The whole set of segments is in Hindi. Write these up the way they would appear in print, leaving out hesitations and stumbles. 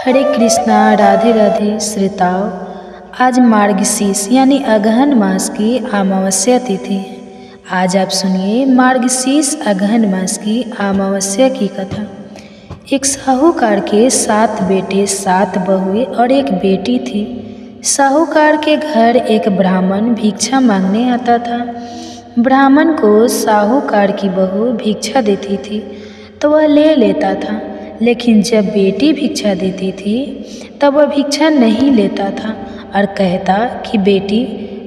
हरे कृष्णा, राधे राधे श्रोताओं। आज मार्गशीर्ष यानी अगहन मास की अमावस्या तिथि है। आज आप सुनिए मार्गशीर्ष अगहन मास की अमावस्या की कथा। एक साहूकार के 7 बेटे 7 बहुएं और एक बेटी थी। साहूकार के घर एक ब्राह्मण भिक्षा मांगने आता था। ब्राह्मण को साहूकार की बहू भिक्षा देती थी तो वह ले लेता था, लेकिन जब बेटी भिक्षा देती थी तब वह भिक्षा नहीं लेता था और कहता कि बेटी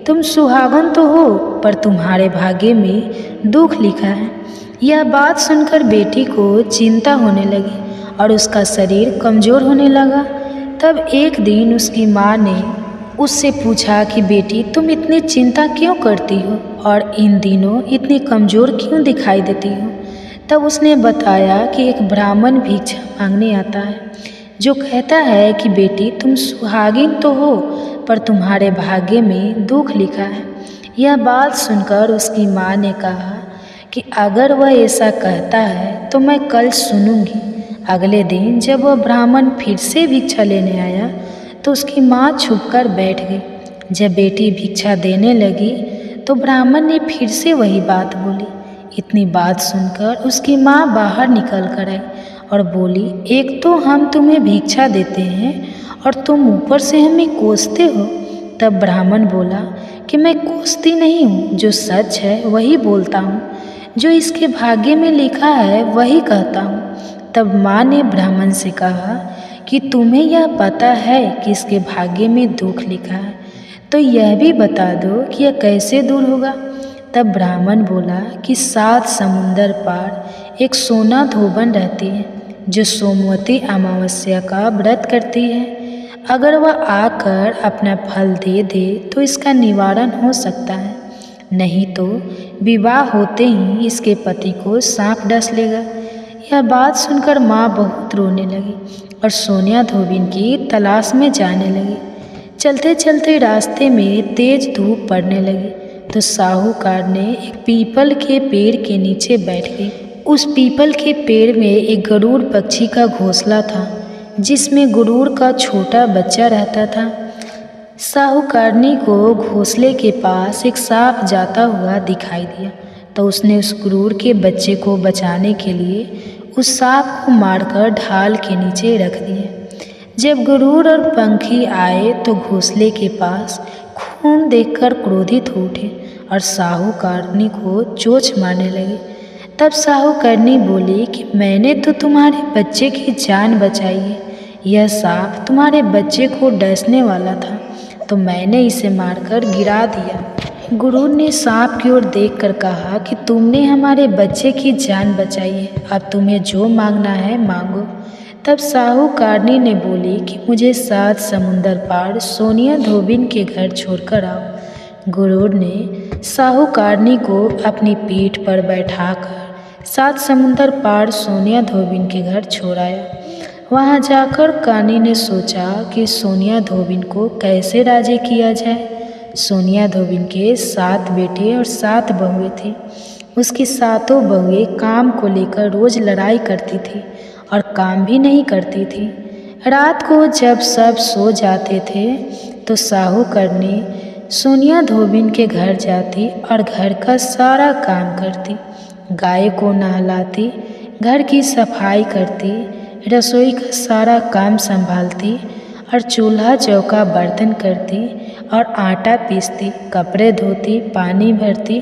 तुम सुहागन तो हो, पर तुम्हारे भाग्य में दुख लिखा है। यह बात सुनकर बेटी को चिंता होने लगी और उसका शरीर कमज़ोर होने लगा। तब एक दिन उसकी माँ ने उससे पूछा कि बेटी तुम इतनी चिंता क्यों करती हो और इन दिनों इतनी कमज़ोर क्यों दिखाई देती हो। तब उसने बताया कि एक ब्राह्मण भिक्षा मांगने आता है जो कहता है कि बेटी तुम सुहागिन तो हो, पर तुम्हारे भाग्य में दुख लिखा है। यह बात सुनकर उसकी माँ ने कहा कि अगर वह ऐसा कहता है तो मैं कल सुनूंगी। अगले दिन जब वह ब्राह्मण फिर से भिक्षा लेने आया तो उसकी माँ छुपकर बैठ गई। जब बेटी भिक्षा देने लगी तो ब्राह्मण ने फिर से वही बात बोली। इतनी बात सुनकर उसकी माँ बाहर निकल कर आई और बोली, एक तो हम तुम्हें भिक्षा देते हैं और तुम ऊपर से हमें कोसते हो। तब ब्राह्मण बोला कि मैं कोसती नहीं हूँ, जो सच है वही बोलता हूँ, जो इसके भाग्य में लिखा है वही कहता हूँ। तब माँ ने ब्राह्मण से कहा कि तुम्हें यह पता है कि इसके भाग्य में दुख लिखा है, तो यह भी बता दो कि यह कैसे दूर होगा। तब ब्राह्मण बोला कि 7 समुंदर पार एक सोना धोबन रहती है जो सोमवती अमावस्या का व्रत करती है। अगर वह आकर अपना फल दे दे तो इसका निवारण हो सकता है, नहीं तो विवाह होते ही इसके पति को सांप डस लेगा। यह बात सुनकर माँ बहुत रोने लगी और सोनिया धोबिन की तलाश में जाने लगी। चलते चलते रास्ते में तेज धूप पड़ने लगी तो साहूकार ने एक पीपल के पेड़ के नीचे बैठ गई। उस पीपल के पेड़ में एक गरुड़ पक्षी का घोंसला था जिसमें गरुड़ का छोटा बच्चा रहता था। साहूकारनी को घोंसले के पास एक सांप जाता हुआ दिखाई दिया तो उसने उस गरुड़ के बच्चे को बचाने के लिए उस सांप को मारकर ढाल के नीचे रख दिया। जब गरुड़ और पंखी आए तो घोंसले के पास खून देखकर क्रोधित हो उठे और साहूकारनी को चोंच मारने लगे। तब साहूकारनी बोली कि मैंने तो तुम्हारे बच्चे की जान बचाई है, यह सांप तुम्हारे बच्चे को डसने वाला था तो मैंने इसे मारकर गिरा दिया। गुरु ने सांप की ओर देखकर कहा कि तुमने हमारे बच्चे की जान बचाई है, अब तुम्हें जो मांगना है मांगो। तब साहूकारनी ने बोली कि मुझे 7 समुंदर पार सोनिया धोबिन के घर छोड़कर आओ। गरुड़ ने साहूकारनी को अपनी पीठ पर बैठाकर 7 समुंदर पार सोनिया धोबिन के घर छोड़ आया। वहाँ जाकर कानी ने सोचा कि सोनिया धोबिन को कैसे राजी किया जाए। सोनिया धोबिन के 7 बेटे और 7 बहुएं थीं। उसकी 7 बहुएं काम को लेकर रोज़ लड़ाई करती थी और काम भी नहीं करती थी। रात को जब सब सो जाते थे तो साहूकारनी सोनिया धोबिन के घर जाती और घर का सारा काम करती। गाय को नहलाती, घर की सफाई करती, रसोई का सारा काम संभालती और चूल्हा चौका बर्तन करती और आटा पीसती, कपड़े धोती, पानी भरती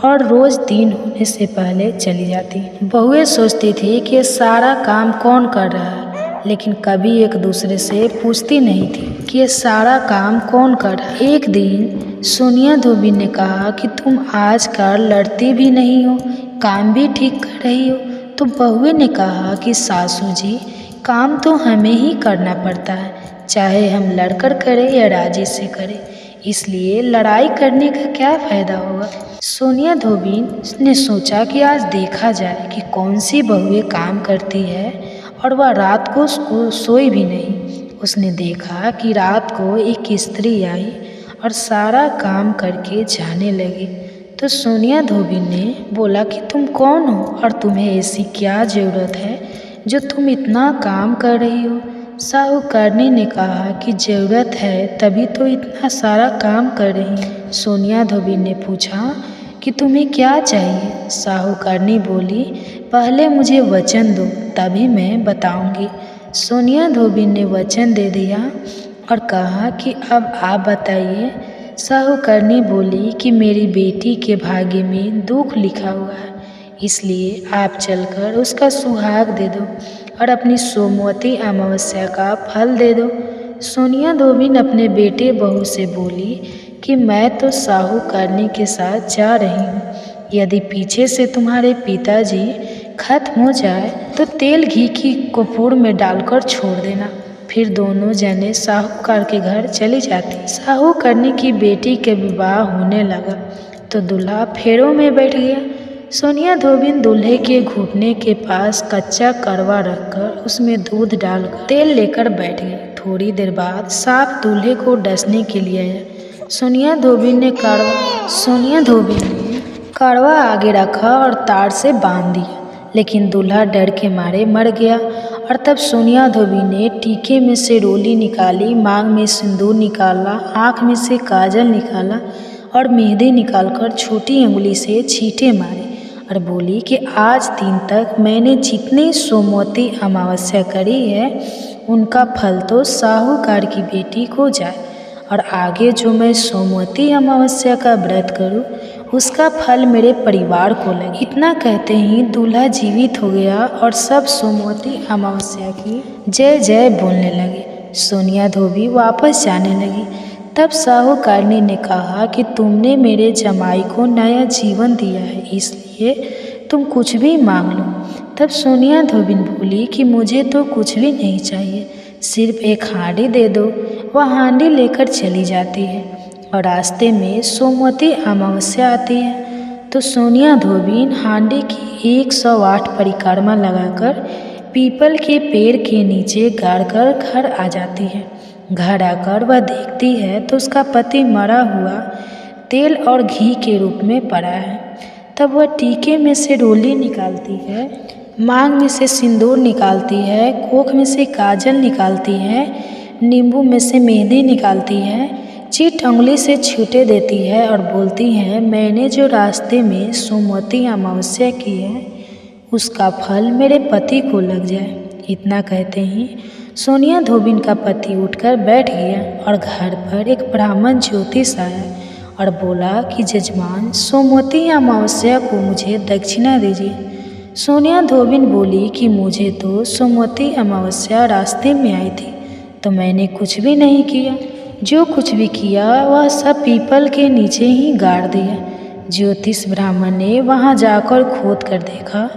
और रोज़ दिन होने से पहले चली जाती। बहुएं सोचती थी कि ये सारा काम कौन कर रहा है, लेकिन कभी एक दूसरे से पूछती नहीं थी कि ये सारा काम कौन कर रहा है। एक दिन सोनिया धोबिन ने कहा कि तुम आजकल लड़ती भी नहीं हो, काम भी ठीक कर रही हो। तो बहुएं ने कहा कि सासू जी, काम तो हमें ही करना पड़ता है, चाहे हम लड़कर करें या राजी से करें, इसलिए लड़ाई करने का क्या फ़ायदा होगा। सोनिया धोबिन ने सोचा कि आज देखा जाए कि कौन सी बहुएं काम करती है और वह रात को सोई भी नहीं। उसने देखा कि रात को एक स्त्री आई और सारा काम करके जाने लगी। तो सोनिया धोबिन ने बोला कि तुम कौन हो और तुम्हें ऐसी क्या ज़रूरत है जो तुम इतना काम कर रही हो। साहूकारनी ने कहा कि ज़रूरत है तभी तो इतना सारा काम कर रही हैं। सोनिया धोबिन ने पूछा कि तुम्हें क्या चाहिए। साहूकारनी बोली, पहले मुझे वचन दो तभी मैं बताऊंगी। सोनिया धोबिन ने वचन दे दिया और कहा कि अब आप बताइए। साहूकारनी बोली कि मेरी बेटी के भाग्य में दुख लिखा हुआ है, इसलिए आप चलकर उसका सुहाग दे दो और अपनी सोमवती अमावस्या का फल दे दो। सोनिया धोबिन अपने बेटे बहू से बोली कि मैं तो साहूकारनी के साथ जा रही हूँ। यदि पीछे से तुम्हारे पिताजी खत्म हो जाए तो तेल घी की कपूर में डालकर छोड़ देना। फिर दोनों जने साहूकार के घर चली जाती। साहूकारनी की बेटी के विवाह होने लगा तो दूल्हा फेरों में बैठ गया। सोनिया धोबिन दूल्हे के घुटने के पास कच्चा करवा रखकर उसमें दूध डालकर तेल लेकर बैठ गई। थोड़ी देर बाद सांप दूल्हे को डसने के लिए आया। सोनिया धोबिन ने करवा आगे रखा और तार से बांध दिया, लेकिन दूल्हा डर के मारे मर गया। और तब सोनिया धोबिन ने टीके में से रोली निकाली, मांग में सिंदूर निकाला, आँख में से काजल निकाला और मेहंदी निकालकर छोटी अंगुली से छींटे मारे और बोली कि आज दिन तक मैंने जितनी सोमवती अमावस्या करी है उनका फल तो साहूकार की बेटी को जाए, और आगे जो मैं सोमवती अमावस्या का व्रत करूं उसका फल मेरे परिवार को लगे। इतना कहते ही दूल्हा जीवित हो गया और सब सोमवती अमावस्या की जय जय बोलने लगे। सोनिया धोबी वापस जाने लगी। तब साहूकारनी ने कहा कि तुमने मेरे जमाई को नया जीवन दिया है, इसलिए तुम कुछ भी मांग लो। तब सोनिया धोबिन बोली कि मुझे तो कुछ भी नहीं चाहिए, सिर्फ एक हांडी दे दो। वह हांडी लेकर चली जाती है और रास्ते में सोमवती अमावस्या आती है तो सोनिया धोबिन हांडी की 108 परिक्रमा लगाकर पीपल के पेड़ के नीचे गाड़कर घर आ जाती है। घर आकर वह देखती है तो उसका पति मरा हुआ तेल और घी के रूप में पड़ा है। तब वह टीके में से रोली निकालती है, मांग में से सिंदूर निकालती है, कोख में से काजल निकालती है, नींबू में से मेहंदी निकालती है, चीट उंगली से छींटे देती है और बोलती है, मैंने जो रास्ते में सोमवती अमावस्या की है उसका फल मेरे पति को लग जाए। इतना कहते ही सोनिया धोबिन का पति उठकर बैठ गया और घर पर एक ब्राह्मण ज्योतिष आया और बोला कि जजमान, सोमवती अमावस्या को मुझे दक्षिणा दीजिए। सोनिया धोबिन बोली कि मुझे तो सोमवती अमावस्या रास्ते में आई थी तो मैंने कुछ भी नहीं किया, जो कुछ भी किया वह सब पीपल के नीचे ही गाड़ दिया। ज्योतिष ब्राह्मण ने वहां जाकर खोद कर देखा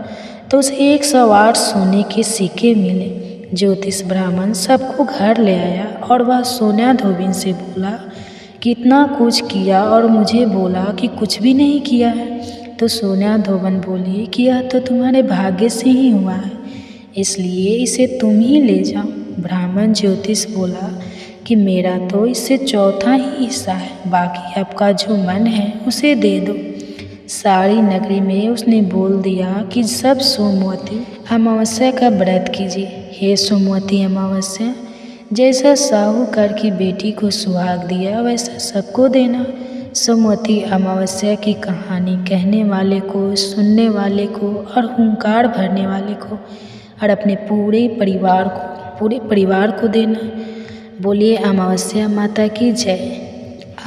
तो उसे 108 सोने के सिक्के मिले। ज्योतिष ब्राह्मण सबको घर ले आया और वह सोनिया धोबिन से बोला कि इतना कुछ किया और मुझे बोला कि कुछ भी नहीं किया है। तो सोनिया धोबिन बोली कि यह तो तुम्हारे भाग्य से ही हुआ है, इसलिए इसे तुम ही ले जाओ। ब्राह्मण ज्योतिष बोला कि मेरा तो इससे चौथा ही हिस्सा है, बाकी आपका जो मन है उसे दे दो। सारी नगरी में उसने बोल दिया कि सब सोमवती अमावस्या का व्रत कीजिए। हे सोमवती अमावस्या, जैसा साहूकार की बेटी को सुहाग दिया वैसा सबको देना। सोमवती अमावस्या की कहानी कहने वाले को, सुनने वाले को और हुंकार भरने वाले को और अपने पूरे परिवार को देना। बोलिए अमावस्या माता की जय।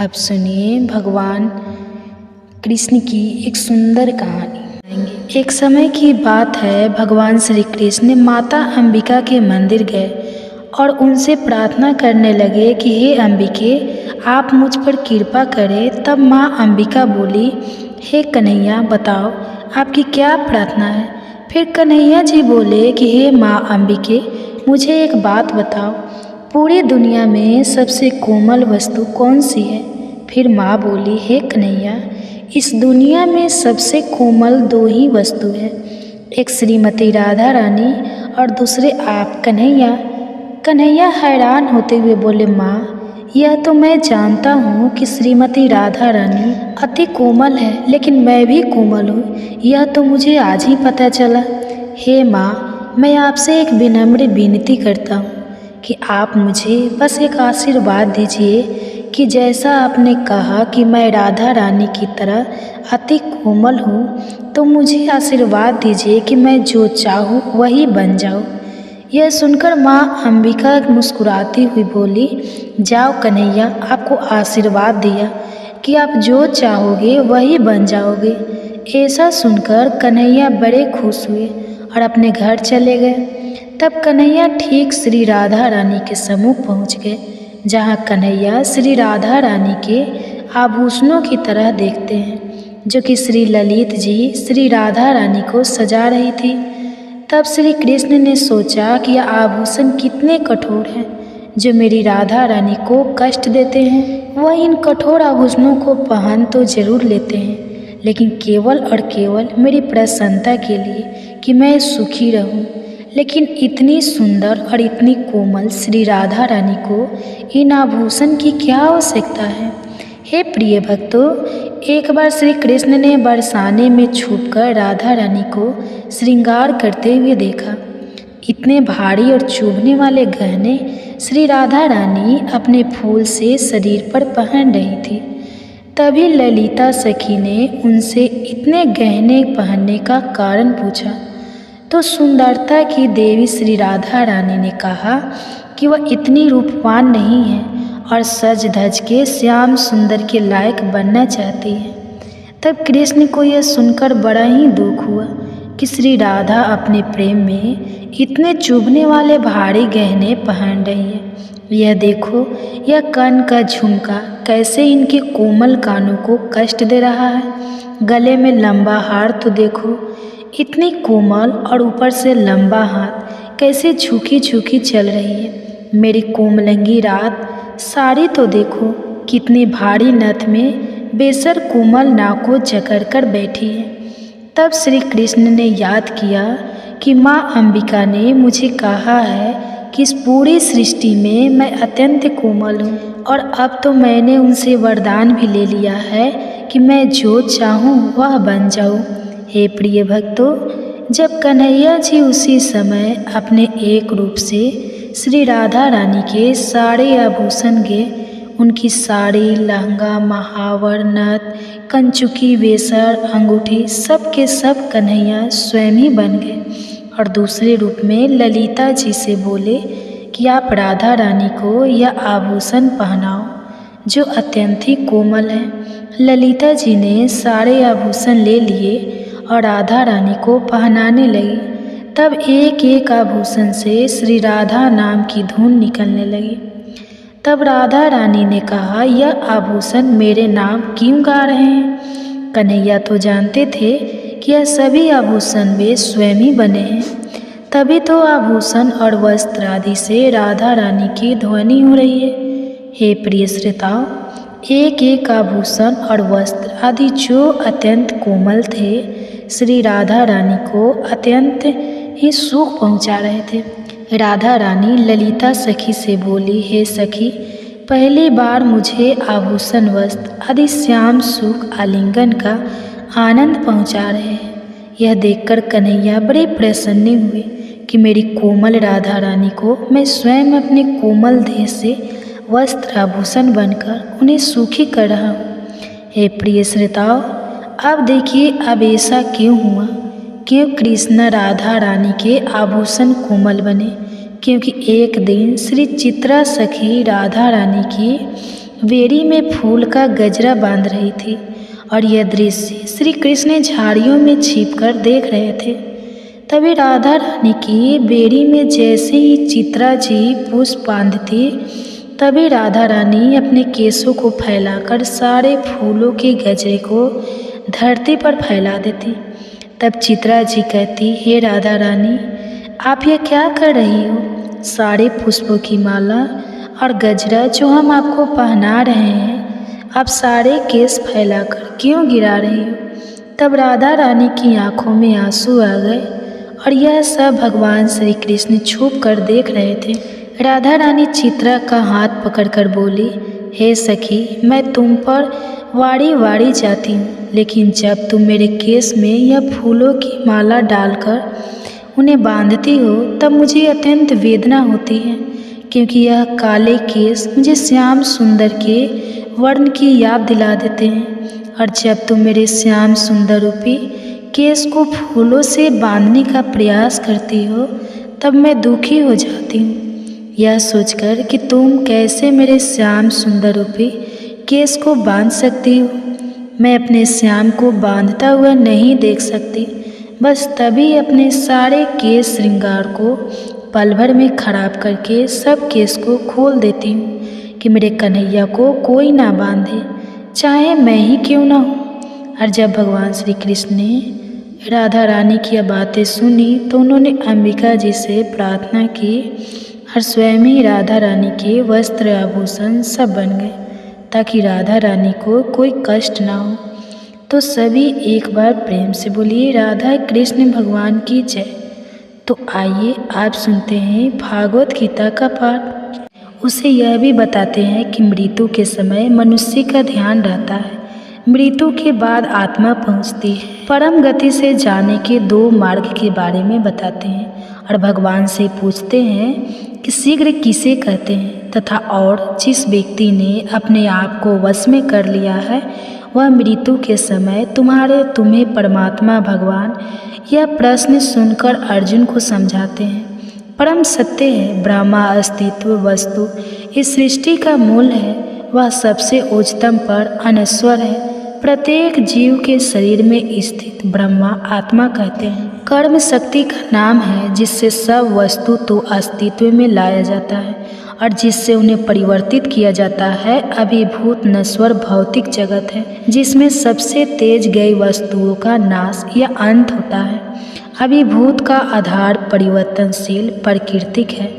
आप सुनिए भगवान कृष्ण की एक सुंदर कहानी। एक समय की बात है, भगवान श्री कृष्ण माता अंबिका के मंदिर गए और उनसे प्रार्थना करने लगे कि हे अंबिके, आप मुझ पर कृपा करें। तब माँ अंबिका बोली, हे कन्हैया, बताओ आपकी क्या प्रार्थना है। फिर कन्हैया जी बोले कि हे माँ अंबिके, मुझे एक बात बताओ, पूरी दुनिया में सबसे कोमल वस्तु कौन सी है। फिर माँ बोली, हे कन्हैया, इस दुनिया में सबसे कोमल दो ही वस्तु है, एक श्रीमती राधा रानी और दूसरे आप कन्हैया। कन्हैया हैरान होते हुए बोले, माँ, यह तो मैं जानता हूँ कि श्रीमती राधा रानी अति कोमल है, लेकिन मैं भी कोमल हूँ, यह तो मुझे आज ही पता चला। हे माँ, मैं आपसे एक विनम्र विनती करता हूँ, कि आप मुझे बस एक आशीर्वाद दीजिए कि जैसा आपने कहा कि मैं राधा रानी की तरह अति कोमल हूँ, तो मुझे आशीर्वाद दीजिए कि मैं जो चाहूँ वही बन जाऊँ। यह सुनकर माँ अंबिका मुस्कुराती हुई बोली, जाओ कन्हैया, आपको आशीर्वाद दिया कि आप जो चाहोगे वही बन जाओगे। ऐसा सुनकर कन्हैया बड़े खुश हुए और अपने घर चले गए। तब कन्हैया ठीक श्री राधा रानी के सम्मुख पहुँच गए, जहाँ कन्हैया श्री राधा रानी के आभूषणों की तरह देखते हैं, जो कि श्री ललित जी श्री राधा रानी को सजा रही थी। तब श्री कृष्ण ने सोचा कि यह आभूषण कितने कठोर हैं, जो मेरी राधा रानी को कष्ट देते हैं। वह इन कठोर आभूषणों को पहन तो जरूर लेते हैं, लेकिन केवल और केवल मेरी प्रसन्नता के लिए कि मैं सुखी रहूं। लेकिन इतनी सुंदर और इतनी कोमल श्री राधा रानी को इन आभूषण की क्या आवश्यकता है। हे प्रिय भक्तों, एक बार श्री कृष्ण ने बरसाने में छुपकर राधा रानी को श्रृंगार करते हुए देखा। इतने भारी और चुभने वाले गहने श्री राधा रानी अपने फूल से शरीर पर पहन रही थी। तभी ललिता सखी ने उनसे इतने गहने पहनने का कारण पूछा, तो सुंदरता की देवी श्री राधा रानी ने कहा कि वह इतनी रूपवान नहीं है और सज धज के श्याम सुंदर के लायक बनना चाहती है। तब कृष्ण को यह सुनकर बड़ा ही दुख हुआ कि श्री राधा अपने प्रेम में इतने चुभने वाले भारी गहने पहन रही है। यह देखो, यह कान का झुमका कैसे इनके कोमल कानों को कष्ट दे रहा है। गले में लंबा हार तो देखो, इतनी कोमल और ऊपर से लंबा हाथ कैसे झुकी झुकी चल रही है। मेरी कोमलंगी रात साड़ी तो देखो, कितनी भारी नथ में बेसर कोमल नाक को जकड़ कर बैठी है। तब श्री कृष्ण ने याद किया कि माँ अंबिका ने मुझे कहा है कि इस पूरी सृष्टि में मैं अत्यंत कोमल हूँ, और अब तो मैंने उनसे वरदान भी ले लिया है कि मैं जो चाहूँ वह बन जाऊँ। हे प्रिय भक्तों, जब कन्हैया जी उसी समय अपने एक रूप से श्री राधा रानी के सारे आभूषण गे, उनकी साड़ी, लहंगा, महावर, नथ, कंचुकी, बेसर, अंगूठी, सब के सब कन्हैया स्वयं ही बन गए और दूसरे रूप में ललिता जी से बोले कि आप राधा रानी को यह आभूषण पहनाओ जो अत्यंत ही कोमल है। ललिता जी ने सारे आभूषण ले लिए और राधा रानी को पहनाने लगी। तब एक एक आभूषण से श्री राधा नाम की धुन निकलने लगी। तब राधा रानी ने कहा, यह आभूषण मेरे नाम क्यों गा रहे हैं? कन्हैया तो जानते थे कि यह सभी आभूषण वे स्वयं ही बने हैं, तभी तो आभूषण और वस्त्र आदि से राधा रानी की ध्वनि हो रही है। हे प्रिय श्रोताओं, एक एक आभूषण और वस्त्र आदि जो अत्यंत कोमल थे, श्री राधा रानी को अत्यंत ही सुख पहुंचा रहे थे। राधा रानी ललिता सखी से बोली, हे सखी, पहली बार मुझे आभूषण वस्त्र आदि श्याम सुख आलिंगन का आनंद पहुंचा रहे हैं। यह देखकर कन्हैया बड़े प्रसन्न हुए कि मेरी कोमल राधा रानी को मैं स्वयं अपने कोमल देह से वस्त्र आभूषण बनकर उन्हें सुखी कर रहा हूँ। हे प्रिय श्रोताओं, अब देखिए अब ऐसा क्यों हुआ, क्यों कृष्ण राधा रानी के आभूषण कोमल बने? क्योंकि एक दिन श्री चित्रा सखी राधा रानी की बेड़ी में फूल का गजरा बांध रही थी और यह दृश्य श्री कृष्ण झाड़ियों में छिपकर देख रहे थे। तभी राधा रानी की बेड़ी में जैसे ही चित्रा जी पुष्प बांधती, तभी राधा रानी अपने केसों को फैलाकर सारे फूलों के गजरे को धरती पर फैला देती। तब चित्रा जी कहती, हे राधा रानी, आप यह क्या कर रही हो? सारे पुष्पों की माला और गजरा जो हम आपको पहना रहे हैं, आप सारे केस फैलाकर क्यों गिरा रही हो? तब राधा रानी की आंखों में आंसू आ गए और यह सब भगवान श्री कृष्ण छुप कर देख रहे थे। राधा रानी चित्रा का हाथ पकड़कर बोली, हे सखी, मैं तुम पर वाड़ी वाड़ी जाती हूँ, लेकिन जब तुम मेरे केस में यह फूलों की माला डालकर उन्हें बांधती हो, तब मुझे अत्यंत वेदना होती है, क्योंकि यह काले केस मुझे श्याम सुंदर के वर्ण की याद दिला देते हैं। और जब तुम मेरे श्याम सुंदर रूपी केस को फूलों से बांधने का प्रयास करती हो तब मैं दुखी हो जाती हूँ, यह सोचकर कि तुम कैसे मेरे श्याम सुंदर रूपी केस को बांध सकती हो। मैं अपने श्याम को बांधता हुआ नहीं देख सकती, बस तभी अपने सारे केस श्रृंगार को पल भर में खराब करके सब केस को खोल देती हूँ कि मेरे कन्हैया को कोई ना बांधे, चाहे मैं ही क्यों ना हूँ। और जब भगवान श्री कृष्ण ने राधा रानी की यह बातें सुनी तो उन्होंने अंबिका जी से प्रार्थना की और स्वयं ही राधा रानी के वस्त्र आभूषण सब बन गए ताकि राधा रानी को कोई कष्ट ना हो। तो सभी एक बार प्रेम से बोलिए राधा कृष्ण भगवान की जय। तो आइए आप सुनते हैं भागवत गीता का पाठ। उसे यह भी बताते हैं कि मृत्यु के समय मनुष्य का ध्यान रहता है, मृत्यु के बाद आत्मा पहुंचती है। परम गति से जाने के 2 मार्ग के बारे में बताते हैं और भगवान से पूछते हैं कि शीघ्र किसे कहते हैं तथा और जिस व्यक्ति ने अपने आप को वश में कर लिया है वह मृत्यु के समय तुम्हें परमात्मा भगवान यह प्रश्न सुनकर अर्जुन को समझाते हैं। परम सत्य है, ब्रह्मा अस्तित्व वस्तु इस सृष्टि का मूल है, वह सबसे उच्चतम पर अनश्वर है। प्रत्येक जीव के शरीर में स्थित ब्रह्मा आत्मा कहते हैं। कर्म शक्ति का नाम है जिससे सब वस्तु तो अस्तित्व में लाया जाता है और जिससे उन्हें परिवर्तित किया जाता है। अभिभूत नश्वर भौतिक जगत है जिसमें सबसे तेज गई वस्तुओं का नाश या अंत होता है। अभिभूत का आधार परिवर्तनशील प्राकृतिक है।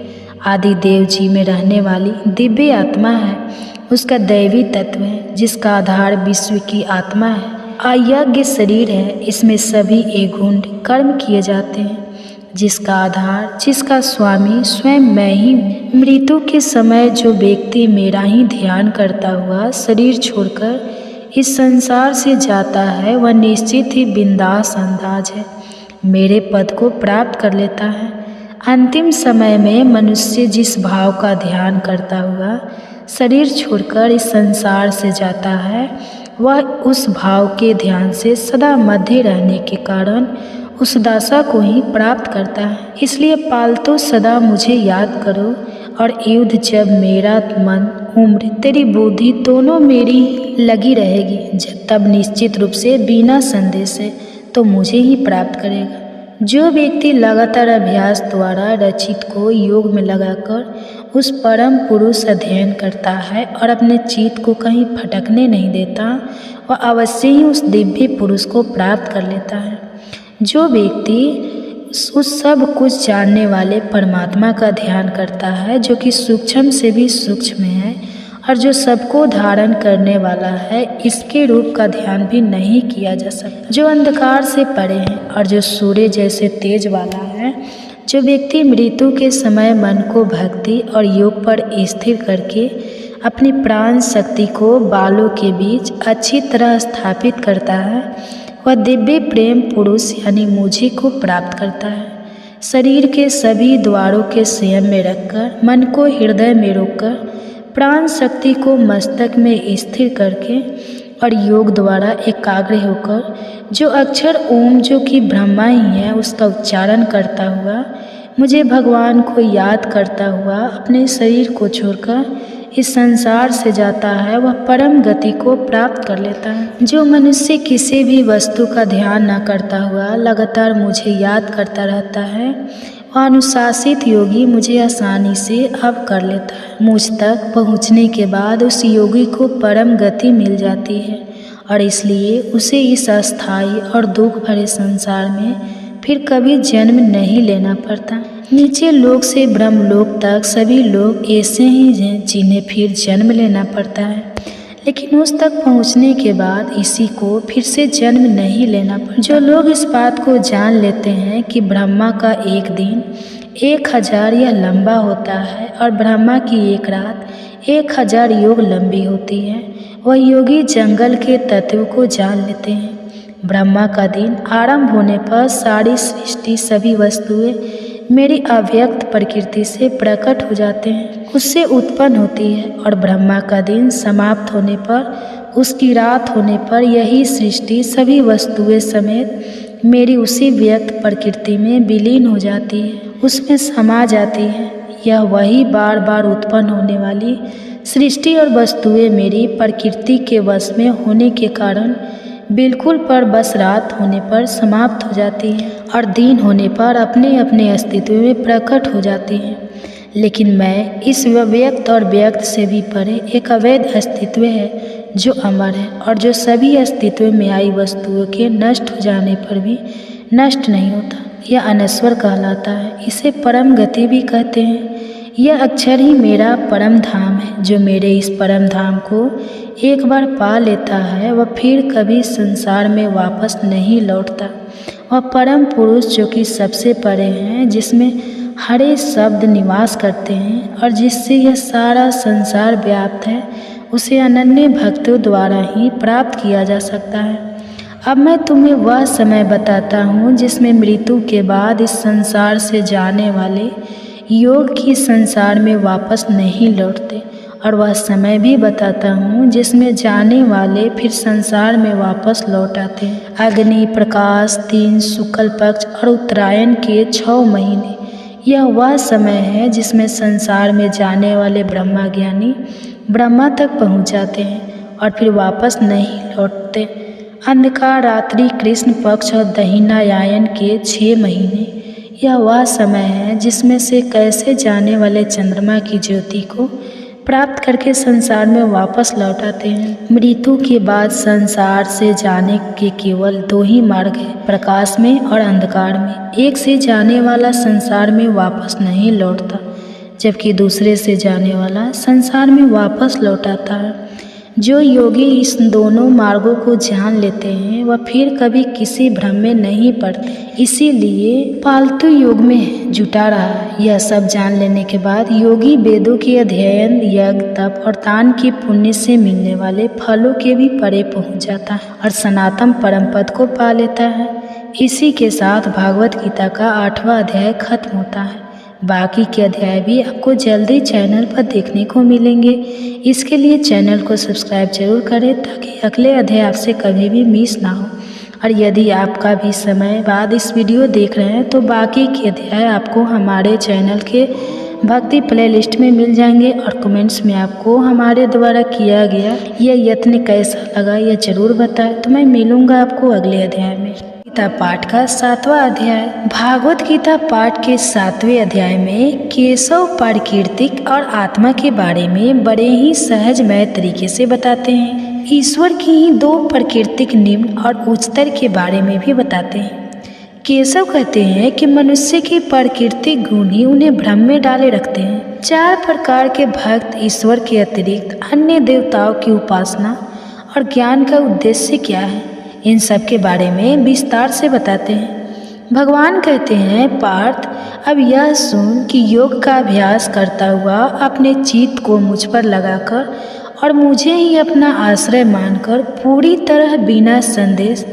आदि देव जी में रहने वाली दिव्य आत्मा है, उसका दैवी तत्व है जिसका आधार विश्व की आत्मा है। अयज्ञ शरीर है, इसमें सभी एकगुण कर्म किए जाते हैं जिसका आधार जिसका स्वामी स्वयं मैं ही हूँ। मृत्यु के समय जो व्यक्ति मेरा ही ध्यान करता हुआ शरीर छोड़कर इस संसार से जाता है वह निश्चित ही बिंदास अंदाज है मेरे पद को प्राप्त कर लेता है। अंतिम समय में मनुष्य जिस भाव का ध्यान करता हुआ शरीर छोड़कर इस संसार से जाता है वह उस भाव के ध्यान से सदा मध्य रहने के कारण उस दशा को ही प्राप्त करता है। इसलिए पालतू सदा मुझे याद करो और युद्ध जब मेरा मन उम्र तेरी बुद्धि दोनों मेरी लगी रहेगी जब तब निश्चित रूप से बिना संदेह से तो मुझे ही प्राप्त करेगा। जो व्यक्ति लगातार अभ्यास द्वारा रचित को योग में लगाकर उस परम पुरुष अध्ययन करता है और अपने चित्त को कहीं भटकने नहीं देता वह अवश्य ही उस दिव्य पुरुष को प्राप्त कर लेता है। जो व्यक्ति उस सब कुछ जानने वाले परमात्मा का ध्यान करता है जो कि सूक्ष्म से भी सूक्ष्म है और जो सबको धारण करने वाला है, इसके रूप का ध्यान भी नहीं किया जा सकता। जो अंधकार से परे है और जो सूर्य जैसे तेज वाला है, जो व्यक्ति मृत्यु के समय मन को भक्ति और योग पर स्थिर करके अपनी प्राण शक्ति को बालों के बीच अच्छी तरह स्थापित करता है वह दिव्य प्रेम पुरुष यानी मुझे को प्राप्त करता है। शरीर के सभी द्वारों के संयम में रखकर मन को हृदय में रोककर प्राण शक्ति को मस्तक में स्थिर करके और योग द्वारा एकाग्र होकर जो अक्षर ओम जो कि ब्रह्मा ही है उसका उच्चारण करता हुआ मुझे भगवान को याद करता हुआ अपने शरीर को छोड़कर इस संसार से जाता है वह परम गति को प्राप्त कर लेता है। जो मनुष्य किसी भी वस्तु का ध्यान न करता हुआ लगातार मुझे याद करता रहता है वह अनुशासित योगी मुझे आसानी से अब कर लेता है। मुझ तक पहुँचने के बाद उस योगी को परम गति मिल जाती है और इसलिए उसे इस अस्थायी और दुख भरे संसार में फिर कभी जन्म नहीं लेना पड़ता। नीचे लोक से ब्रह्मलोक तक सभी लोग ऐसे ही हैं जिन्हें फिर जन्म लेना पड़ता है, लेकिन उस तक पहुंचने के बाद इसी को फिर से जन्म नहीं लेना पड़ता। जो लोग इस बात को जान लेते हैं कि ब्रह्मा का एक दिन 1000 यह लंबा होता है और ब्रह्मा की एक रात 1000 योग लंबी होती है, वह योगी जंगल के तत्व को जान लेते हैं। ब्रह्मा का दिन आरंभ होने पर सारी सृष्टि सभी वस्तुएं मेरी अव्यक्त प्रकृति से प्रकट हो जाते हैं, उससे उत्पन्न होती है। और ब्रह्मा का दिन समाप्त होने पर, उसकी रात होने पर यही सृष्टि सभी वस्तुएं समेत मेरी उसी व्यक्त प्रकृति में विलीन हो जाती है, उसमें समा जाती है। यह वही बार बार उत्पन्न होने वाली सृष्टि और वस्तुएं मेरी प्रकृति के वश में होने के कारण बिल्कुल पर बस रात होने पर समाप्त हो जाती है और दिन होने पर अपने अपने अस्तित्व में प्रकट हो जाती है। लेकिन मैं इस व्यक्त और व्यक्त से भी परे एक अवैध अस्तित्व है जो अमर है और जो सभी अस्तित्व में आई वस्तुओं के नष्ट हो जाने पर भी नष्ट नहीं होता। यह अनश्वर कहलाता है, इसे परम गति भी कहते हैं। यह अक्षर ही मेरा परम धाम है। जो मेरे इस परम धाम को एक बार पा लेता है वह फिर कभी संसार में वापस नहीं लौटता। वह परम पुरुष जो कि सबसे परे हैं, जिसमें हरे शब्द निवास करते हैं और जिससे यह सारा संसार व्याप्त है, उसे अनन्य भक्तों द्वारा ही प्राप्त किया जा सकता है। अब मैं तुम्हें वह समय बताता हूँ जिसमें मृत्यु के बाद इस संसार से जाने वाले योग की संसार में वापस नहीं लौटते, और वह समय भी बताता हूँ जिसमें जाने वाले फिर संसार में वापस लौट आते हैं। अग्नि प्रकाश 3 शुक्ल पक्ष और उत्तरायण के 6 महीने, यह वह समय है जिसमें संसार में जाने वाले ब्रह्मा ज्ञानी ब्रह्मा तक पहुँच जाते हैं और फिर वापस नहीं लौटते। अंधकार रात्रि कृष्ण पक्ष और दहिनायायन के 6 महीने, यह वह समय है जिसमें से कैसे जाने वाले चंद्रमा की ज्योति को प्राप्त करके संसार में वापस लौट आते हैं। मृत्यु के बाद संसार से जाने के केवल 2 ही मार्ग हैं, प्रकाश में और अंधकार में। एक से जाने वाला संसार में वापस नहीं लौटता, जबकि दूसरे से जाने वाला संसार में वापस लौट आता है। जो योगी इस दोनों मार्गों को जान लेते हैं वह फिर कभी किसी भ्रम में नहीं पड़ते, इसीलिए फालतू योग में जुटा रहा है। यह सब जान लेने के बाद योगी वेदों के अध्ययन, यज्ञ, तप और दान के पुण्य से मिलने वाले फलों के भी परे पहुंच जाता है और सनातन परम पद को पा लेता है। इसी के साथ भागवत गीता का 8वां अध्याय खत्म होता है। बाकी के अध्याय भी आपको जल्दी चैनल पर देखने को मिलेंगे। इसके लिए चैनल को सब्सक्राइब जरूर करें ताकि अगले अध्याय आपसे कभी भी मिस ना हो। और यदि आपका भी समय बाद इस वीडियो देख रहे हैं तो बाकी के अध्याय आपको हमारे चैनल के भक्ति प्लेलिस्ट में मिल जाएंगे। और कमेंट्स में आपको हमारे द्वारा किया गया यह यत्न कैसा लगा यह जरूर बताएं। तो मैं मिलूँगा आपको अगले अध्याय में। गीता पाठ का 7वां अध्याय। भागवत गीता पाठ के 7वें अध्याय में केशव प्राकृतिक और आत्मा के बारे में बड़े ही सहजमय तरीके से बताते हैं। ईश्वर की ही 2 प्राकृतिक निम्न और उच्चतर के बारे में भी बताते हैं। केशव कहते हैं कि मनुष्य के प्राकृतिक गुण ही उन्हें भ्रम में डाले रखते हैं। 4 प्रकार के भक्त ईश्वर के अतिरिक्त अन्य देवताओं की उपासना और ज्ञान का उद्देश्य क्या है, इन सब के बारे में विस्तार से बताते हैं। भगवान कहते हैं, पार्थ अब यह सुन कि योग का अभ्यास करता हुआ अपने चित्त को मुझ पर लगाकर और मुझे ही अपना आश्रय मानकर पूरी तरह बिना संदेश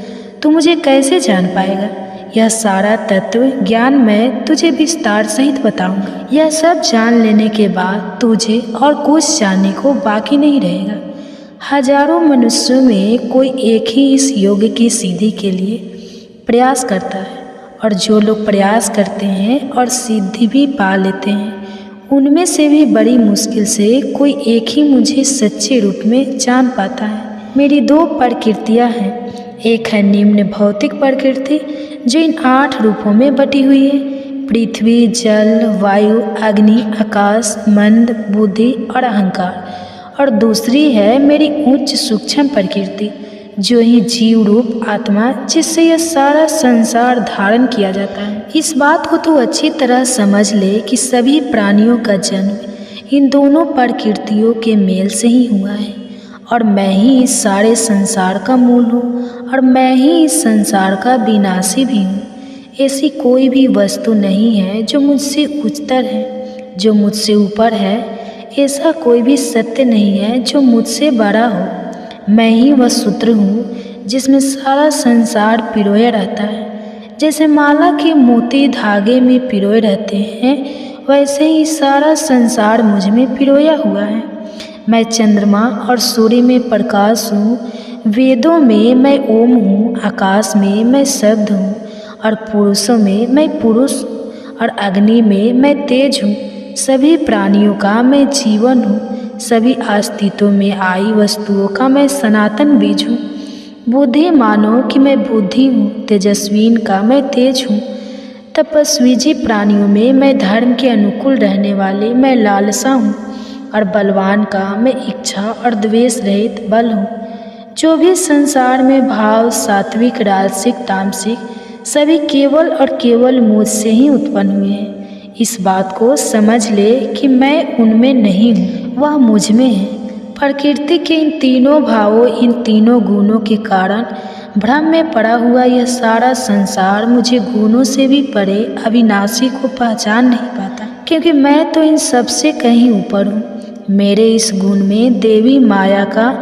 तू मुझे कैसे जान पाएगा। यह सारा तत्व ज्ञान मैं तुझे विस्तार सहित बताऊंगा। यह सब जान लेने के बाद तुझे और कुछ जानने को बाकी नहीं रहेगा। हजारों मनुष्यों में कोई एक ही इस योग की सिद्धि के लिए प्रयास करता है, और जो लोग प्रयास करते हैं और सिद्धि भी पा लेते हैं उनमें से भी बड़ी मुश्किल से कोई एक ही मुझे सच्चे रूप में जान पाता है। मेरी 2 प्रकृतियाँ हैं। एक है निम्न भौतिक प्रकृति जो इन 8 रूपों में बटी हुई है, पृथ्वी, जल, वायु, अग्नि, आकाश, मंद, बुद्धि और अहंकार। और दूसरी है मेरी उच्च सूक्ष्म प्रकृति जो ही जीव रूप आत्मा, जिससे यह सारा संसार धारण किया जाता है। इस बात को तो अच्छी तरह समझ ले कि सभी प्राणियों का जन्म इन दोनों प्रकृतियों के मेल से ही हुआ है, और मैं ही इस सारे संसार का मूल हूँ और मैं ही इस संसार का विनाशी भी हूँ। ऐसी कोई भी वस्तु नहीं है जो मुझसे उच्चतर है, जो मुझसे ऊपर है। ऐसा कोई भी सत्य नहीं है जो मुझसे बड़ा हो। मैं ही वह सूत्र हूँ जिसमें सारा संसार पिरोया रहता है, जैसे माला के मोती धागे में पिरोए रहते हैं, वैसे ही सारा संसार मुझ में पिरोया हुआ है। मैं चंद्रमा और सूर्य में प्रकाश हूँ, वेदों में मैं ओम हूँ, आकाश में मैं शब्द हूँ, और पुरुषों में मैं पुरुष, और अग्नि में मैं तेज हूँ। सभी प्राणियों का मैं जीवन हूँ, सभी अस्तित्वों में आई वस्तुओं का मैं सनातन बीज हूँ। बुद्धि मानो कि मैं बुद्धि हूँ, तेजस्वीन का मैं तेज हूँ। तपस्वी जी प्राणियों में मैं धर्म के अनुकूल रहने वाले मैं लालसा हूँ, और बलवान का मैं इच्छा और द्वेष रहित बल हूँ। जो भी संसार में भाव सात्विक राजसिक तामसिक सभी केवल और केवल मुझसे ही उत्पन्न हुए हैं। इस बात को समझ ले कि मैं उनमें नहीं हूँ, वह मुझ में है। प्रकृति के इन तीनों भावों इन तीनों गुणों के कारण भ्रम में पड़ा हुआ यह सारा संसार मुझे गुणों से भी परे अविनाशी को पहचान नहीं पाता, क्योंकि मैं तो इन सब से कहीं ऊपर हूँ। मेरे इस गुण में देवी माया का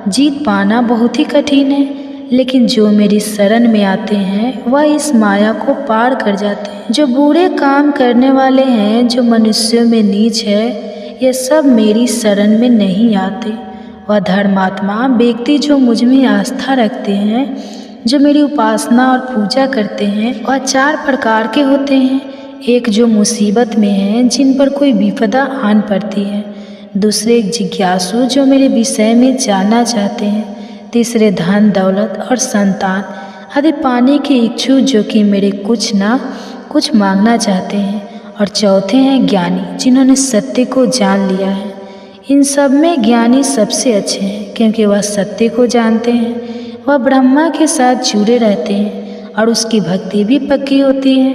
जीत पाना बहुत ही कठिन है, लेकिन जो मेरी शरण में आते हैं वह इस माया को पार कर जाते हैं। जो बुरे काम करने वाले हैं, जो मनुष्यों में नीच है, ये सब मेरी शरण में नहीं आते। वह धर्मात्मा व्यक्ति जो मुझ में आस्था रखते हैं, जो मेरी उपासना और पूजा करते हैं, वह 4 प्रकार के होते हैं। एक जो मुसीबत में हैं, जिन पर कोई विपदा आन पड़ती है। दूसरे एक जिज्ञासु जो मेरे विषय में जानना चाहते हैं। तीसरे धन दौलत और संतान आदि पाने के इच्छुक जो कि मेरे कुछ ना कुछ मांगना चाहते हैं। और चौथे हैं ज्ञानी, जिन्होंने सत्य को जान लिया है। इन सब में ज्ञानी सबसे अच्छे हैं, क्योंकि वह सत्य को जानते हैं। वह ब्रह्मा के साथ जुड़े रहते हैं और उसकी भक्ति भी पक्की होती है।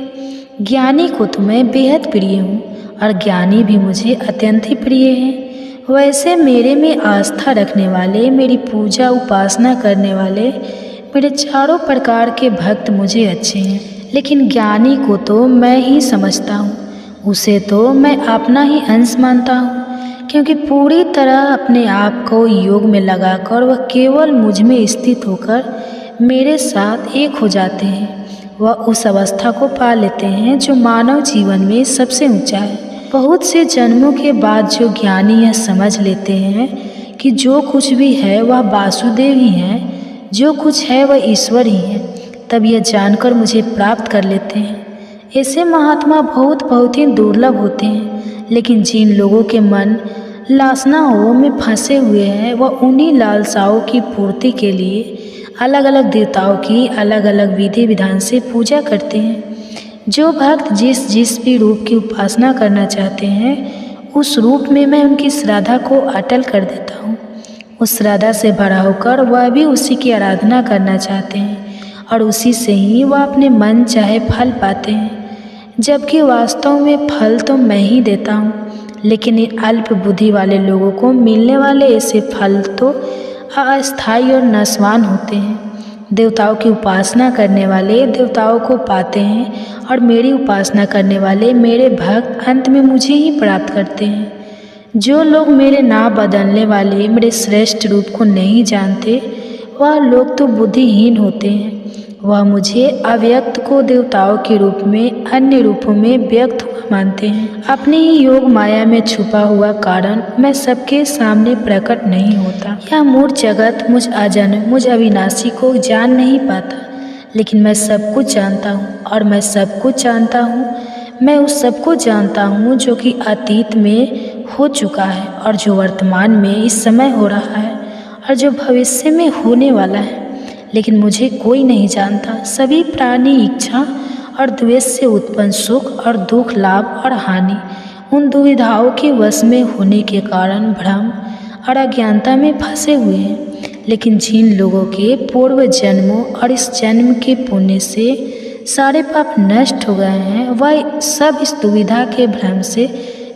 ज्ञानी को तो मैं बेहद प्रिय हूँ, और ज्ञानी भी मुझे अत्यंत ही प्रिय है। वैसे मेरे में आस्था रखने वाले, मेरी पूजा उपासना करने वाले, मेरे चारों प्रकार के भक्त मुझे अच्छे हैं। लेकिन ज्ञानी को तो मैं ही समझता हूँ, उसे तो मैं अपना ही अंश मानता हूँ, क्योंकि पूरी तरह अपने आप को योग में लगाकर वह केवल मुझ में स्थित होकर मेरे साथ एक हो जाते हैं। वह उस अवस्था को पा लेते हैं जो मानव जीवन में सबसे ऊंचा है। बहुत से जन्मों के बाद जो ज्ञानी यह समझ लेते हैं कि जो कुछ भी है वह वासुदेव ही है, जो कुछ है वह ईश्वर ही है, तब यह जानकर मुझे प्राप्त कर लेते हैं। ऐसे महात्मा बहुत ही दुर्लभ होते हैं। लेकिन जिन लोगों के मन लालसाओं में फंसे हुए हैं, वह उन्हीं लालसाओं की पूर्ति के लिए अलग अलग देवताओं की अलग अलग विधि विधान से पूजा करते हैं। जो भक्त जिस भी रूप की उपासना करना चाहते हैं, उस रूप में मैं उनकी श्रद्धा को अटल कर देता हूँ। उस श्रद्धा से भरा होकर वह भी उसी की आराधना करना चाहते हैं, और उसी से ही वह अपने मन चाहे फल पाते हैं। जबकि वास्तव में फल तो मैं ही देता हूँ, लेकिन इन अल्प बुद्धि वाले लोगों को मिलने वाले ऐसे फल तो अस्थायी और नश्वान होते हैं। देवताओं की उपासना करने वाले देवताओं को पाते हैं, और मेरी उपासना करने वाले मेरे भक्त अंत में मुझे ही प्राप्त करते हैं। जो लोग मेरे नाम बदलने वाले मेरे श्रेष्ठ रूप को नहीं जानते, वह लोग तो बुद्धिहीन होते हैं। वह मुझे अव्यक्त को देवताओं के रूप में अन्य रूपों में व्यक्त हुआ मानते हैं। अपने ही योग माया में छुपा हुआ कारण मैं सबके सामने प्रकट नहीं होता। यह मूढ़ जगत मुझ अजन्म मुझ अविनाशी को जान नहीं पाता, लेकिन मैं सब कुछ जानता हूँ, और मैं सब कुछ जानता हूँ। मैं उस सब को जानता हूँ जो कि अतीत में हो चुका है, और जो वर्तमान में इस समय हो रहा है, और जो भविष्य में होने वाला है। लेकिन मुझे कोई नहीं जानता। सभी प्राणी इच्छा और द्वेष से उत्पन्न सुख और दुख, लाभ और हानि, उन दुविधाओं के वश में होने के कारण भ्रम और अज्ञानता में फंसे हुए हैं। लेकिन जिन लोगों के पूर्व जन्मों और इस जन्म के पुण्य से सारे पाप नष्ट हो गए हैं, वह सब इस दुविधा के भ्रम से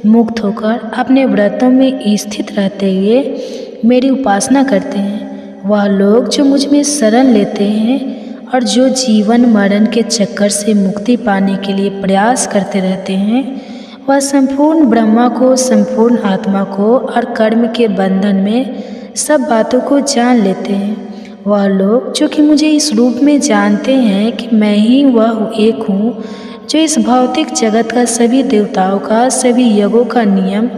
मुक्त होकर अपने व्रतों में स्थित रहते हुए मेरी उपासना करते हैं। वह लोग जो मुझ में शरण लेते हैं और जो जीवन मरण के चक्कर से मुक्ति पाने के लिए प्रयास करते रहते हैं, वह संपूर्ण ब्रह्मा को, संपूर्ण आत्मा को और कर्म के बंधन में सब बातों को जान लेते हैं। वह लोग जो कि मुझे इस रूप में जानते हैं कि मैं ही वह एक हूँ जो इस भौतिक जगत का, सभी देवताओं का, सभी यज्ञों का नियम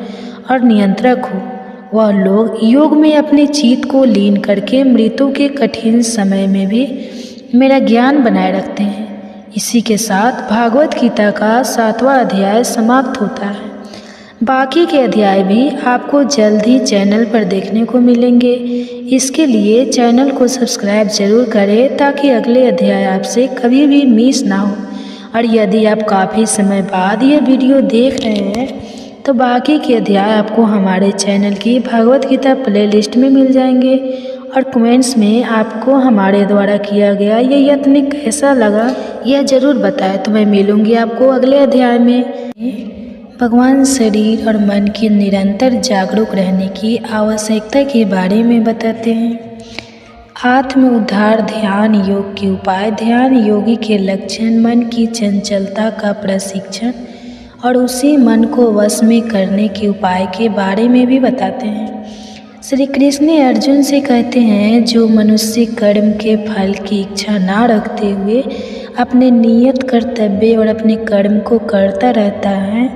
और नियंत्रक हूँ, वह लोग योग में अपने चित्त को लीन करके मृत्यु के कठिन समय में भी मेरा ज्ञान बनाए रखते हैं। इसी के साथ भागवत गीता का 7वां अध्याय समाप्त होता है। बाकी के अध्याय भी आपको जल्द ही चैनल पर देखने को मिलेंगे। इसके लिए चैनल को सब्सक्राइब जरूर करें ताकि अगले अध्याय आपसे कभी भी मिस ना हो। और यदि आप काफ़ी समय बाद यह वीडियो देख रहे हैं तो बाकी के अध्याय आपको हमारे चैनल की भागवत गीता प्लेलिस्ट में मिल जाएंगे। और कमेंट्स में आपको हमारे द्वारा किया गया यह यत्न कैसा लगा यह ज़रूर बताएं। तो मैं मिलूँगी आपको अगले अध्याय में। भगवान शरीर और मन की निरंतर जागरूक रहने की आवश्यकता के बारे में बताते हैं। आत्म उद्धार ध्यान योग के उपाय, ध्यान योगी के लक्षण, मन की चंचलता का प्रशिक्षण और उसी मन को वश में करने के उपाय के बारे में भी बताते हैं। श्री कृष्ण अर्जुन से कहते हैं, जो मनुष्य कर्म के फल की इच्छा ना रखते हुए अपने नियत कर्तव्य और अपने कर्म को करता रहता है,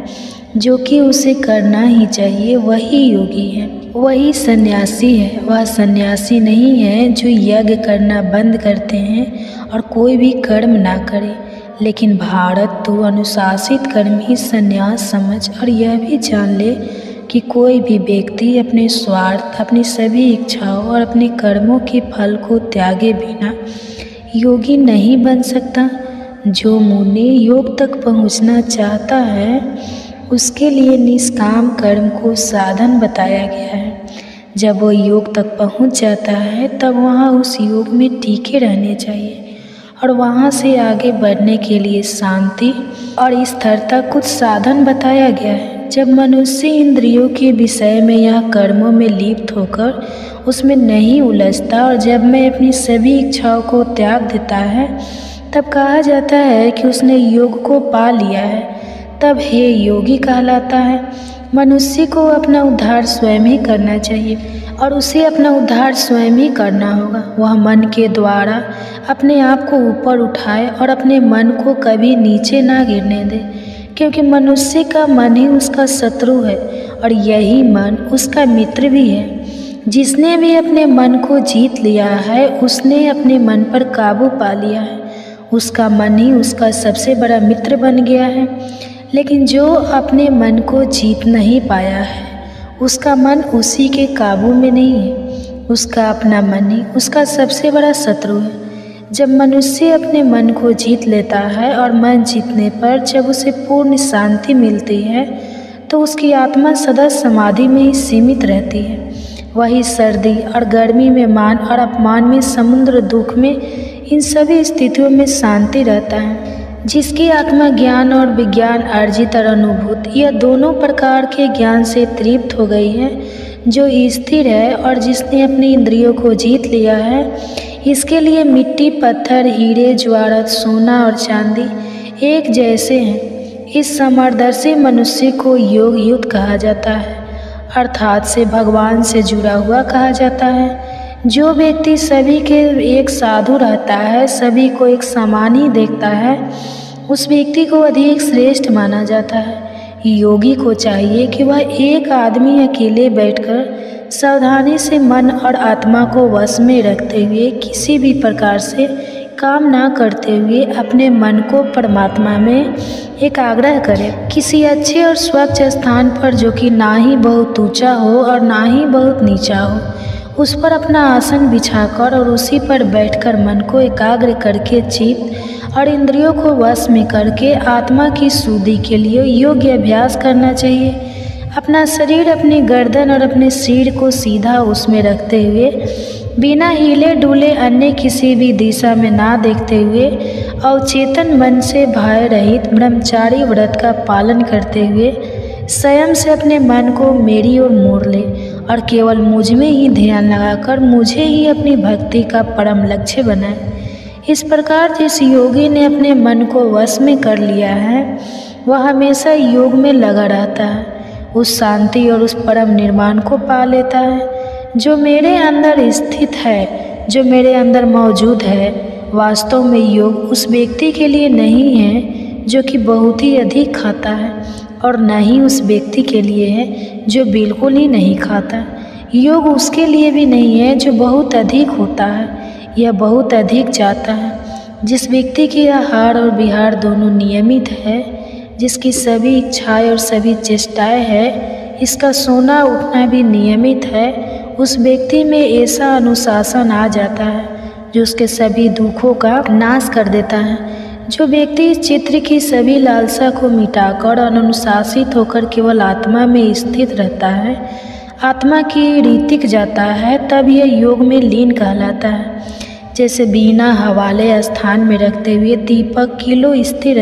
जो कि उसे करना ही चाहिए, वही योगी है, वही सन्यासी है। वह सन्यासी नहीं है जो यज्ञ करना बंद करते हैं और कोई भी कर्म ना करे। लेकिन भारत तो अनुशासित कर्म ही सन्यास समझ और यह भी जान ले कि कोई भी व्यक्ति अपने स्वार्थ, अपनी सभी इच्छाओं और अपने कर्मों के फल को त्यागे बिना योगी नहीं बन सकता। जो मुनि योग तक पहुंचना चाहता है उसके लिए निष्काम कर्म को साधन बताया गया है। जब वो योग तक पहुंच जाता है तब वहाँ उस योग में टिके रहने चाहिए और वहाँ से आगे बढ़ने के लिए शांति और स्थिरता कुछ साधन बताया गया है। जब मनुष्य इंद्रियों के विषय में या कर्मों में लिप्त होकर उसमें नहीं उलझता और जब मैं अपनी सभी इच्छाओं को त्याग देता है तब कहा जाता है कि उसने योग को पा लिया है, तब हे योगी कहलाता है। मनुष्य को अपना उद्धार स्वयं ही करना चाहिए और उसे अपना उद्धार स्वयं ही करना होगा। वह मन के द्वारा अपने आप को ऊपर उठाए और अपने मन को कभी नीचे ना गिरने दे, क्योंकि मनुष्य का मन ही उसका शत्रु है और यही मन उसका मित्र भी है। जिसने भी अपने मन को जीत लिया है उसने अपने मन पर काबू पा लिया है, उसका मन ही उसका सबसे बड़ा मित्र बन गया है। लेकिन जो अपने मन को जीत नहीं पाया है उसका मन उसी के काबू में नहीं है, उसका अपना मन ही उसका सबसे बड़ा शत्रु है। जब मनुष्य अपने मन को जीत लेता है और मन जीतने पर जब उसे पूर्ण शांति मिलती है तो उसकी आत्मा सदा समाधि में ही सीमित रहती है। वही सर्दी और गर्मी में, मान और अपमान में, समुद्र दुख में, इन सभी स्थितियों में शांति रहता है। जिसकी आत्मा ज्ञान और विज्ञान अर्जित और अनुभूत यह दोनों प्रकार के ज्ञान से तृप्त हो गई है, जो स्थिर है और जिसने अपनी इंद्रियों को जीत लिया है, इसके लिए मिट्टी, पत्थर, हीरे, ज्वारत, सोना और चांदी एक जैसे हैं। इस समदर्शी मनुष्य को योग युक्त कहा जाता है, अर्थात से भगवान से जुड़ा हुआ कहा जाता है। जो व्यक्ति सभी के एक साधु रहता है, सभी को एक समान ही देखता है, उस व्यक्ति को अधिक श्रेष्ठ माना जाता है। योगी को चाहिए कि वह एक आदमी अकेले बैठकर सावधानी से मन और आत्मा को वश में रखते हुए किसी भी प्रकार से काम ना करते हुए अपने मन को परमात्मा में एकाग्र करे। किसी अच्छे और स्वच्छ स्थान पर जो कि ना ही बहुत ऊंचा हो और ना ही बहुत नीचा हो, उस पर अपना आसन बिछाकर और उसी पर बैठकर मन को एकाग्र करके चित्त और इंद्रियों को वश में करके आत्मा की शुद्धि के लिए योग्य अभ्यास करना चाहिए। अपना शरीर, अपनी गर्दन और अपने सिर को सीधा उसमें रखते हुए, बिना हिले डुले अन्य किसी भी दिशा में ना देखते हुए, अवचेतन मन से भय रहित ब्रह्मचारी व्रत का पालन करते हुए स्वयं से अपने मन को मेरी ओर मोड़ ले और केवल मुझ में ही ध्यान लगाकर मुझे ही अपनी भक्ति का परम लक्ष्य बनाए। इस प्रकार जिस योगी ने अपने मन को वश में कर लिया है वह हमेशा योग में लगा रहता है, उस शांति और उस परम निर्माण को पा लेता है जो मेरे अंदर स्थित है, जो मेरे अंदर मौजूद है वास्तव में योग उस व्यक्ति के लिए नहीं है जो कि बहुत ही अधिक खाता है, और न ही उस व्यक्ति के लिए है जो बिल्कुल ही नहीं खाता। योग उसके लिए भी नहीं है जो बहुत अधिक होता है या बहुत अधिक चाहता है। जिस व्यक्ति की आहार और विहार दोनों नियमित है, जिसकी सभी इच्छाएं और सभी चेष्टाएं है, इसका सोना उठना भी नियमित है, उस व्यक्ति में ऐसा अनुशासन आ जाता है जो उसके सभी दुखों का नाश कर देता है। जो व्यक्ति इस चित्र की सभी लालसा को मिटाकर अनुशासित होकर केवल आत्मा में स्थित रहता है, आत्मा की रीतिक जाता है, तब यह योग में लीन कहलाता है। जैसे बिना हवाले स्थान में रखते हुए दीपक किलो स्थिर